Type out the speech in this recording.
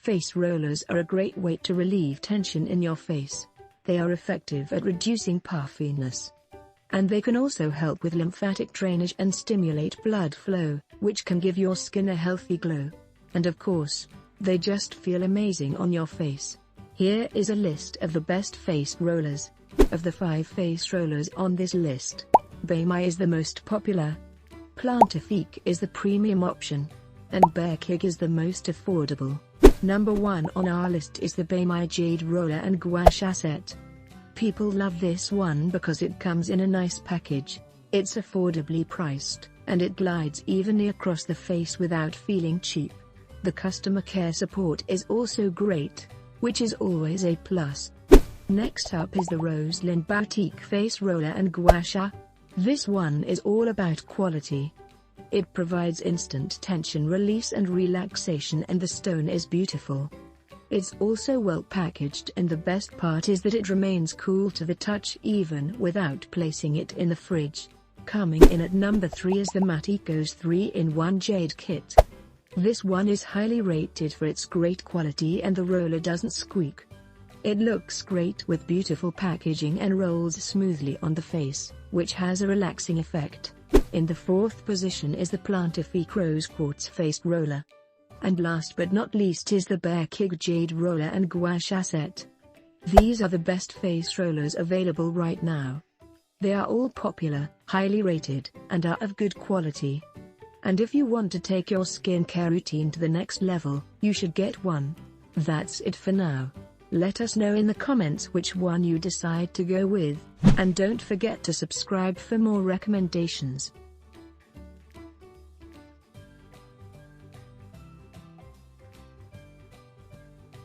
Face rollers are a great way to relieve tension in your face. They are effective at reducing puffiness. And they can also help with lymphatic drainage and stimulate blood flow, which can give your skin a healthy glow. And of course, they just feel amazing on your face. Here is a list of the best face rollers. Of the 5 face rollers on this list, Bamai is the most popular. Plantifique is the premium option. And Bear Kick is the most affordable. Number 1 on our list is the Bamai Jade Roller and Gua Sha set. People love this one because it comes in a nice package. It's affordably priced, and it glides evenly across the face without feeling cheap. The customer care support is also great, which is always a plus. Next up is the Rosalind Boutique Face Roller and Gua Sha. This one is all about quality. It provides instant tension release and relaxation, and the stone is beautiful. It's also well packaged, and the best part is that it remains cool to the touch even without placing it in the fridge. Coming in at number 3 is the Matiko's 3-in-1 Jade Kit. This one is highly rated for its great quality, and the roller doesn't squeak. It looks great with beautiful packaging and rolls smoothly on the face, which has a relaxing effect. In the 4th position is the Plantifique Rose Quartz Face Roller. And last but not least is the Bear Kick Jade Roller and Gua Sha set. These are the best face rollers available right now. They are all popular, highly rated, and are of good quality. And if you want to take your skincare routine to the next level, you should get one. That's it for now. Let us know in the comments which one you decide to go with, and don't forget to subscribe for more recommendations.